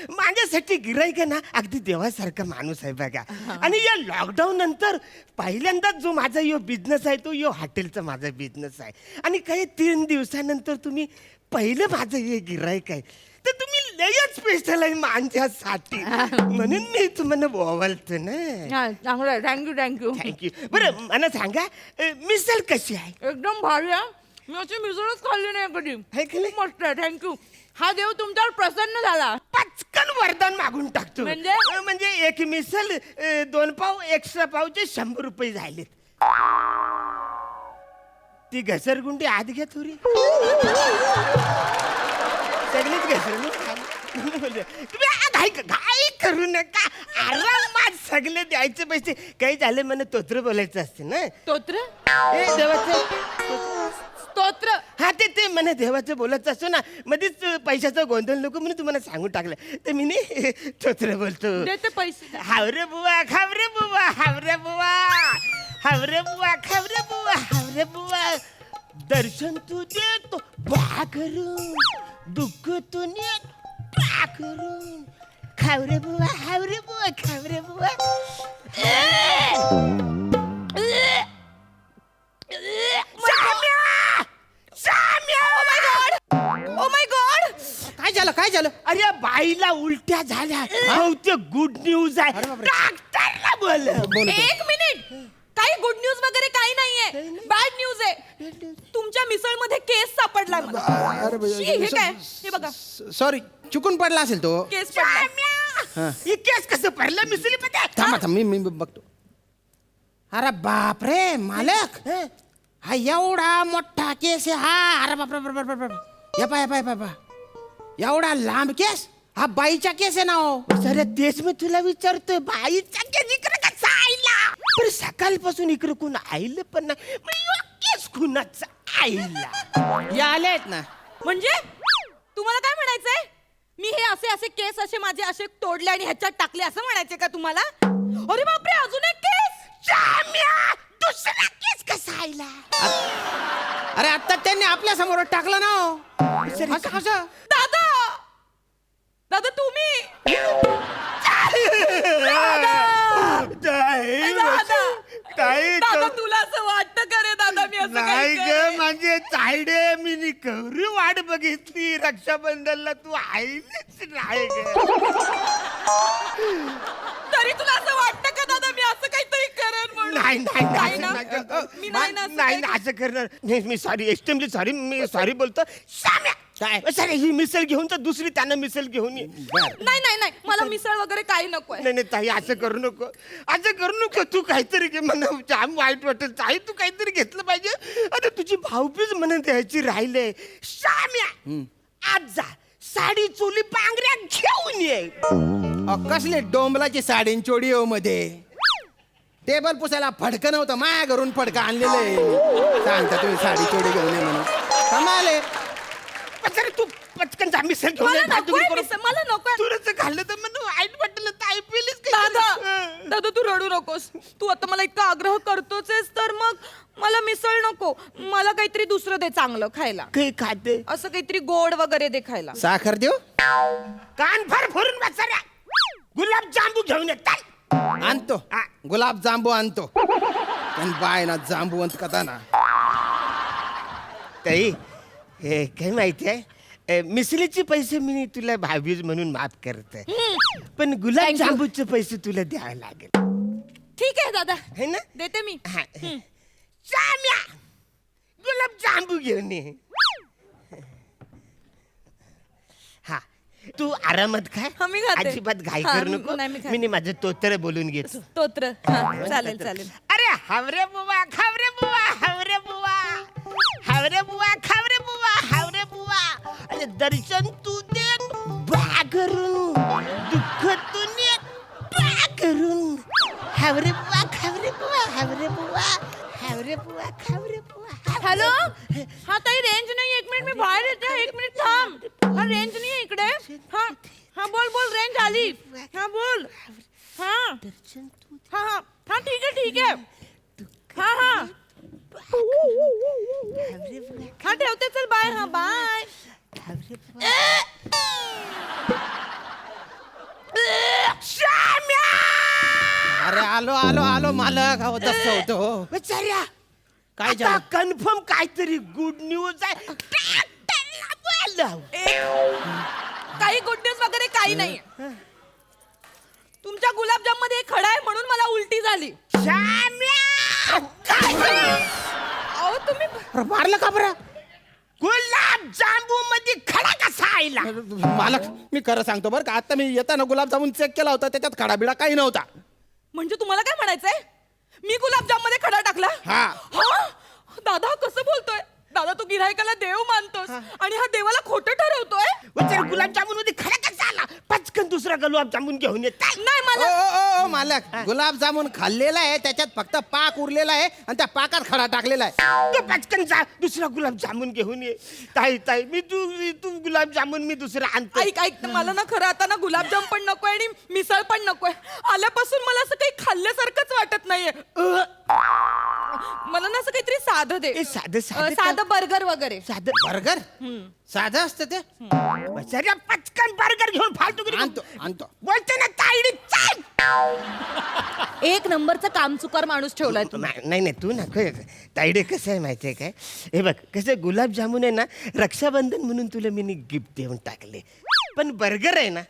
माझ्यासाठी गिराईक ना अगदी देवासारखा माणूस आहे बघा. आणि या लॉकडाऊन नंतर पहिल्यांदाच जो माझा यो बिझनेस आहे तो यो हॉटेलचा माझा बिझनेस आहे. आणि काही 3 दिवसानंतर तुम्ही पहिलं माझं हे गिराईक आहे तर तुम्ही लयच स्पेशल आहे माझ्यासाठी म्हणून मी तुम्हाला बोलतो ना. चांगलं आहे. थँक्यू. थँक्यू. बरं मला सांगा मिसळ कशी आहे? एकदम भारी आहे. मी अशी मिसळच खाल्ली नाही कधी. आहे की नाही? मस्त आहे. थँक्यू. हा देव तुमच्यावर प्रसन्न झाला. पटकन वरदान मागून टाकतो. म्हणजे? म्हणजे एक मिसल 2 पाव एक्स्ट्रा पावचे 100 रुपये झालेत. ती घसरगुंडी आत घ्या थोडी. सगळीच घसरगुंडी तुम्ही घाई करू नका. आरामात सगळे द्यायचे पैसे. काही झाले मला तोत्र बोलायचं असते ना. स्तोत्र देवाचं स्तोत्र. हा ते मला देवाचं बोलायचं असतो ना मध्येच पैशाचा गोंधळ नको म्हणून तुम्हाला सांगून टाकलं तर मी नाही तोत्र बोलतो. देते पैसे. हावरे बुवा खावरे बुवा हावरे बुवा हावरे बुवा खावरे बुवा हावरे बुवा दर्शन तू देतो बा करून दुःख तू नेत बा करून खावरे बुवा हावरे बुवा खावरे बुवा. Oh my God. काय झालं अरे बाईला उलट्या झाल्या. ते गुड न्यूज आहे. डॉक्टरला बोल. एक मिनिट. काही गुड न्यूज वगैरे काही नाहीये. बॅड न्यूज आहे. तुमच्या मिसळमध्ये केस सापडला मला. शी, हे काय? हे बघा सॉरी चुकून पडला असेल तो. केस पडला. हे केस कसं पडलं मिसळीमध्ये? थांबा मी बघतो. अरे बापरे मालक हा एवढा मोठा केस आहे हा. अरे बापरे या पाय एवढा लांब केस हा बाईचा केस आहे ना. हो सर तेच मी तुला विचारतोय. बाईचा केस इकडे कसा आईला? पण सकाळपासून इकडे कोण आईलं पण नाही. केस कुणाचा आईला या आलेत ना. म्हणजे तुम्हाला काय म्हणायचंय? मी हे असे केस असे माझे असे तोडले आणि ह्याच्यात टाकले असं म्हणायचे का तुम्हाला? अरे बापरे अजून एक केस. दुसरा केस कसा आईला? अरे आता त्यांनी आपल्या समोर टाकलं ना. कसं दादा तुम्ही दादा तुला असं वाटतं का रे दादा मी असं नाही ग काही म्हणजे चायडे मी कवरी वाट बघितली रक्षाबंधनला तू आईच नाही ग. तरी तुला असं वाटतं का दादा मी असं काहीतरी करेन म्हणून? नाही मी नाही ना असं नाही असं करणार. मी सॉरी एक्स्ट्रीमली सॉरी. मी सॉरी बोलतो. शाम्या सर ही मिसळ घेऊन तर दुसरी त्यांना मिसळ घेऊन ये. नाही मला मिसळ वगैरे काही नकोय. नाही ताई असं करू नको. असं करू नको. तू काहीतरी घे. मला जाम वाईट वाटेल. ताई तू काहीतरी घेतलं पाहिजे. आता तुझी भाऊबीज म्हणून द्यायची राहिले. शाम्या आज जा साडी चोली पांघऱ्या घेऊन ये. कसले डोंबलाची साडी चोडी हो मध्ये टेबल पुसायला फडकं नव्हतं माया घरून फडकं आणलेलं आहे. सांगता तुम्ही साडी चोडी घेऊन ये म्हणून कमाले. तू पटकन जा मिसळ घेऊन ये. मला नको. तुरच खाल्लं तर मला वाईट वाटलं. ताई प्लीज दादा तू रडू नकोस. तू आता मला इतका आग्रह करतोच तर मग मला मिसळ नको. मला काहीतरी दुसरं दे चांगलं खायला. काही खाते असं काहीतरी गोड वगैरे दे खायला. साखर देऊ? कान भर भरून बसाऱ्या गुलाब जांबू घेऊन येत. आणतो गुलाब जांबू आणतो. पण बाय ना जांबूवंत कथा ना. ताई हे काय माहिती आहे मिसळीचे पैसे मी तुला भावीज म्हणून माफ करते. पण गुलाब जांबूचे पैसे तुला द्यावे लागेल. ठीक आहे दादा है ना? देते मी. शाम्या गुलाब जांबू घेऊन ये. हा तू आरामात खाय. मी खाते. अजिबात घाई हा, करू नको. नाही, मी खाते. मी माझं तोतर बोलून घेतो. स्तोत्र. चालेल. अरे हावरे बुवा खावरे बुवा हावरे बुवा हावरे बुवा खावरे बुवा हावरे बुवा. अरे दर्शन तू दे बा करून, दुःख तू ने बा करून. हावरे बुवा, खावरे बुवा, हावरे बुवा, हावरे बुवा, खावरे बुवा. हॅलो हा ताई रेंज नाही, एक मिनिट मी बाहेर येते, एक मिनिट थांब. हा रेंज नाही आहे इकडे. हा हा बोल बोल, रेंज आली. हा बोल. हा हा हा हा ठीक आहे. हा हा हा ठेवते, चल बाय. हा बाय. अरे आलो आलो आलो मालक. हो तसं होतं हो बेचार्या. काय कन्फर्म काहीतरी गुड न्यूज आहे. काही गुड न्यूज वगैरे काही नाही. तुमच्या गुलाबजाम मध्ये खडा आहे म्हणून मला उलटी झाली. अहो तुम्ही मारलं का बरं? गुलाबजामू मध्ये खडा कसा आला? मालक मी खरं सांगतो बरं का, आता मी येताना गुलाबजामुन चेक केला होता, त्याच्यात खडाबिडा काही नव्हता. म्हणजे तुम्हाला काय म्हणायचंय? मी गुलाबजाम मध्ये खडा टाकला? हा. दादा कसं बोलतोय? दादा तू गिऱ्हाईकाला देव मानतोस आणि हा देवाला खोटं ठरवतोय. गुलाबजामुन मध्ये खडा कसा आला? पटकन दुसरा गुलाबजामुन घेऊन येत. नाही मला ओ मालक, गुलाबजामुन खाल्लेला आहे, त्याच्यात फक्त पाक उरलेला आहे आणि त्या पाकात खडा टाकलेला आहे. तू पटकन जा दुसरा गुलाबजामुन घेऊन ये. ताई ताई मी तू गुलाबजामुन मी दुसरा आणतो. ऐक मला ना खरं आता ना गुलाबजाम पण नकोय आणि मिसळ पण नकोय. आल्यापासून मला असं काही खाल्ल्यासारखंच वाटत नाहीये. मला ना असं काहीतरी साधं दे. साधं बर्गर वगैरे. साधं बर्गर साधं असतं ते. बचाऱ्या पटकन बर्गर घेऊन फालतू आणतो बोलते ना ताईडी. चल. एक नंबरचा कामचुकार माणूस ठेवलाय तू. नाही तू नको. ताईडे कसं आहे माहितीये काय? हे बघ कसं गुलाबजामुन आहे ना, रक्षाबंधन म्हणून तुला मी गिफ्ट देऊन टाकले. पण बर्गर आहे ना,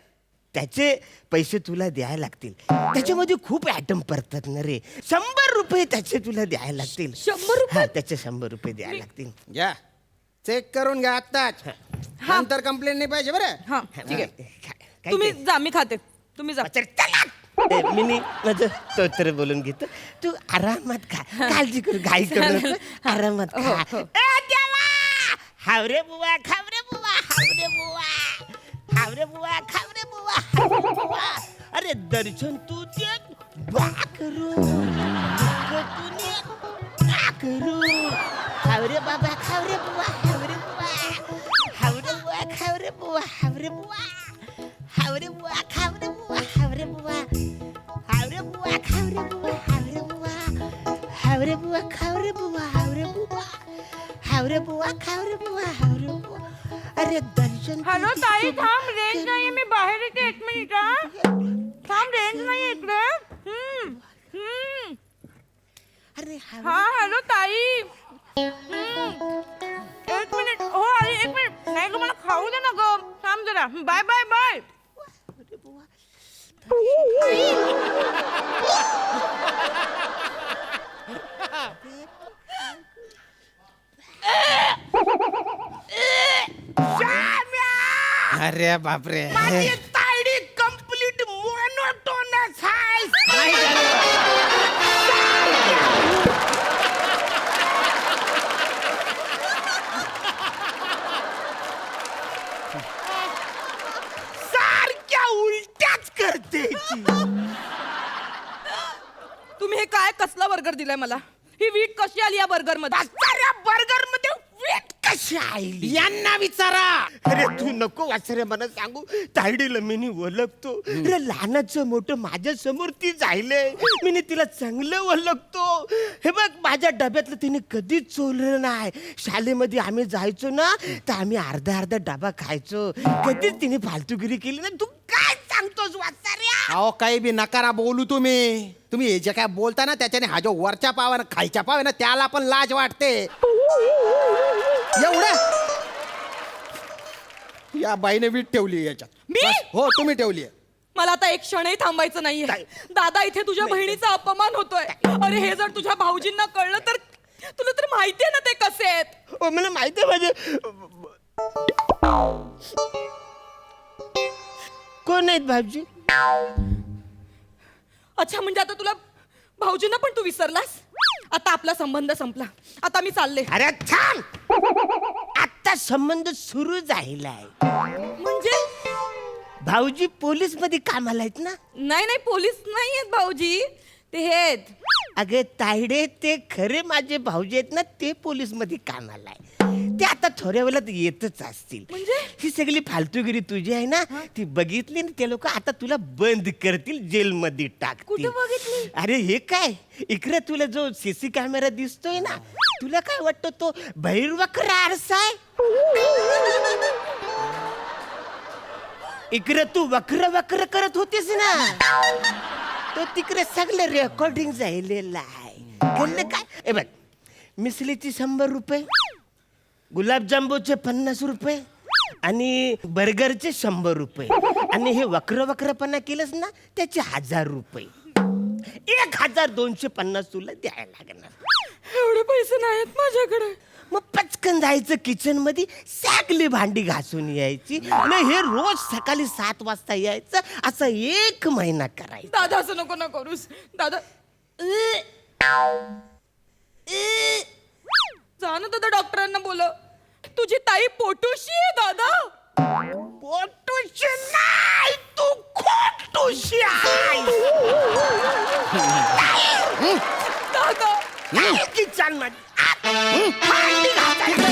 त्याचे पैसे तुला द्यायला लागतील. त्याच्यामध्ये खूप ॲटम पडतात ना रे. 100 रुपये त्याचे तुला द्यायला लागतील. 100 रुपये? त्याचे 100 रुपये द्यायला लागतील. घ्या चेक करून घ्या आत्ताच. नंतर कंप्लेंट नाही पाहिजे बरं. हा ठीक आहे. तुम्ही जा, मी खाते. तुम्ही जा. मी माझं स्तोत्र बोलून घेतो. तू आरामात खा, काळजी करू, घाई करू. आरामात खा. हावरे बुवा, खावरे बुवा, हावरे बुवा, हावरे बुवा, खावरे बुवा, हावरे बुवा. अरे दर्शन तू दे बा करू, तूने बा करू. हावरे बाबा, खावरे बुवा, हावरे बुवा, हावरे बुवा, खावरे बुवा, हावरे बुवा, हावरे बुवा, खावरे बुवा, हावरे बुवा, हावरे बुवा, खावरे बुवा, हावरे बुवा, हावरे बुवा, खावरे बुवा, हावरे बुवा, हावरे बुवा, खावरे बुवा, हावरे बुवा. अरे दर्शन. हॅलो ताई थांब, रेंज नाहीये, मी बाहेर येते. 1 मिनिट. थांब, रेंज नाहीये इकडे. अरे हा हॅलो ताई. 1 मिनिट. हो आई 1 मिनिट. नाही ग मला खाऊ दे ना ग. थांब जरा. Bye bye bye. अरे बापरे. माझी ताईडी कंप्लीट मोनोटोनस आहे. सारख्या उलट्याच करते. तुम्ही हे काय कसला बर्गर दिलाय मला? ही वीट कशी आली या बर्गर मध्ये? बर्गर मध्ये वीट कशी आली यांना विचारा. अरे तू नको वाचरे मला सांगू. तायडीला मी ओळखतो. अरे लहानाचं मोठं माझ्या समोर ती जायले. मी तिला चांगलं ओळखतो. हे बघ माझ्या डब्यातलं तिने कधीच चोरलं नाही. शाळेमध्ये आम्ही जायचो ना, तर आम्ही अर्धा डबा खायचो. कधीच तिने फालतूगिरी केली ना. तू काय सांगतोस वाचाऱ्या? अहो काही बी नकारा बोलू तुम्ही. तुम्ही हे जे काय बोलता ना, त्याच्याने हा जो वरच्या पाव आहे ना, खालच्या पाव आहे ना, त्याला पण लाज वाटते. एवढं या बाईने वीट ठेवली याच्यात. मी? हो तुम्ही ठेवली. मला आता एक क्षणही थांबायचं नाहीये. दादा इथे तुझ्या बहिणीचा अपमान होतोय. अरे हे जर तुझ्या भाऊजींना कळलं तर तुला तर माहितीये ना ते कसे आहेत. मला माहितीये माझे कोण आहेत भाऊजी. अच्छा म्हणजे आता तुला भाऊजींना पण तू विसरलास. आता आपला संबंध संपला. आता मी चालले. अरे थांब. आता आता संबंध सुरू झालाय. म्हणजे भाऊजी पोलीस मध्ये कामाला आहेत ना. नाही नाही पोलीस नाही आहेत भाऊजी, ते हे आहेत. अगे तायडे, ते खरे माझे भाऊजी आहेत ना, ते पोलीस मध्ये कामाला आहे. ते आता थोड्या वेळात येतच असतील. म्हणजे? ही सगळी फालतूगिरी तुझी आहे ना, ती बघितली ना ते लोक आता तुला बंद करतील, जेलमध्ये टाकतील. कुठं बघितली? अरे हे काय, इकडे तुला जो सीसी कॅमेरा दिसतोय ना, तुला काय वाटतं तो बहिर्वक्र आरसा आहे? इकडे तू वक्र वक्र करत होतीस ना, तो तिकडे सगळं रेकॉर्डिंग झालेलं आहे. बोलले काय, ए बघ, मिसलीची 100 रुपये, गुलाबजांबूचे 50 रुपये आणि बर्गरचे 100 रुपये आणि हे वक्र वक्रपणा केलंस ना त्याचे 1000 रुपये. 1250 तुला द्यायला लागणार. एवढे पैसे नाहीत माझ्याकडे. मग पटकन जायचं किचन मध्ये, सगळी भांडी घासून यायची आणि हे रोज सकाळी 7 वाजता यायचं, असं 1 महिना करायचं. दादा असं नको ना करूस दादा. जा ना दादा, डॉक्टरांना बोलव. तुझी ताई पोटूशी आहे दादा. पोटूशी नाही, तू खोटूशी आहे. दादा किचन मध्ये भांडी घासायचं.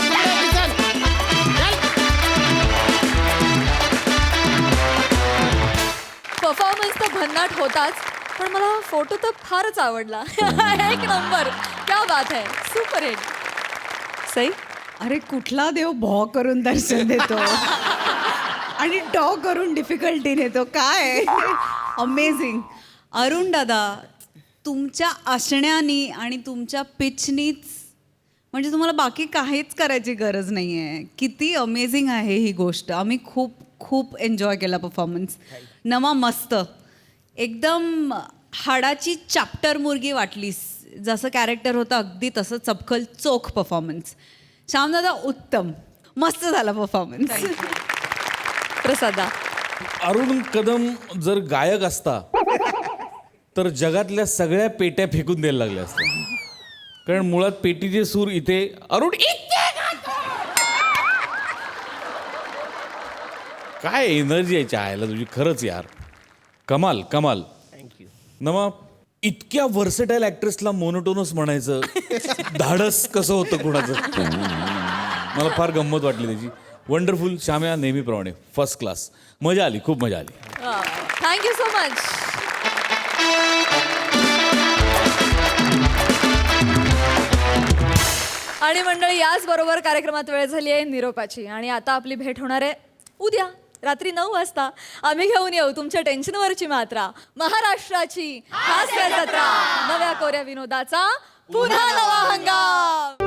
परफॉर्मन्स तर भन्नाट होताच, पण मला फोटो तर फारच आवडला. एक नंबर, क्या बात है, सुपर हिट. सई, अरे कुठला देव भॉ करून दर्शन देतो आणि डॉ करून डिफिकल्टी नेतो, काय अमेझिंग. अरुण दादा, तुमच्या असण्यानी आणि तुमच्या पिचनीच, म्हणजे तुम्हाला बाकी काहीच करायची गरज नाही आहे. किती अमेझिंग आहे ही गोष्ट. आम्ही खूप खूप एन्जॉय केला परफॉर्मन्स. नमा मस्त, एकदम हाडाची चॅप्टर मुर्गी वाटलीस. जसं कॅरेक्टर होतं अगदी तसं चपखल चोख परफॉर्मन्स. श्यामदादा उत्तम, मस्त झाला परफॉर्मन्स. प्रसादा, अरुण कदम जर गायक असता तर जगातल्या सगळ्या पेट्या फेकून द्यायला लागल्या असत्या, कारण मुळात पेटीचे सूर इथे, अरुण इथे काय एनर्जी आहे चहायला तुझी, खरंच यार, कमाल कमाल. थँक्यू. नमा इतक्या व्हर्सेटाईल ॲक्ट्रेसला मोनोटोनस म्हणायचं धाडस कसं होतं कुणाचं, मला फार गंमत वाटली त्याची. वंडरफुल. श्याम्या नेहमीप्रमाणे फर्स्ट क्लास, मजा आली, खूप मजा आली. Thank you so much. आणि मंडळी, याचबरोबर कार्यक्रमात वेळ झाली आहे निरोपाची, आणि आता आपली भेट होणार आहे उद्या रात्री 9 वाजता. आम्ही घेऊन येऊ तुमच्या टेन्शनवरची मात्रा, महाराष्ट्राची हास्य जत्रा, नव्या कोऱ्या विनोदाचा पुन्हा नवा हंगाम.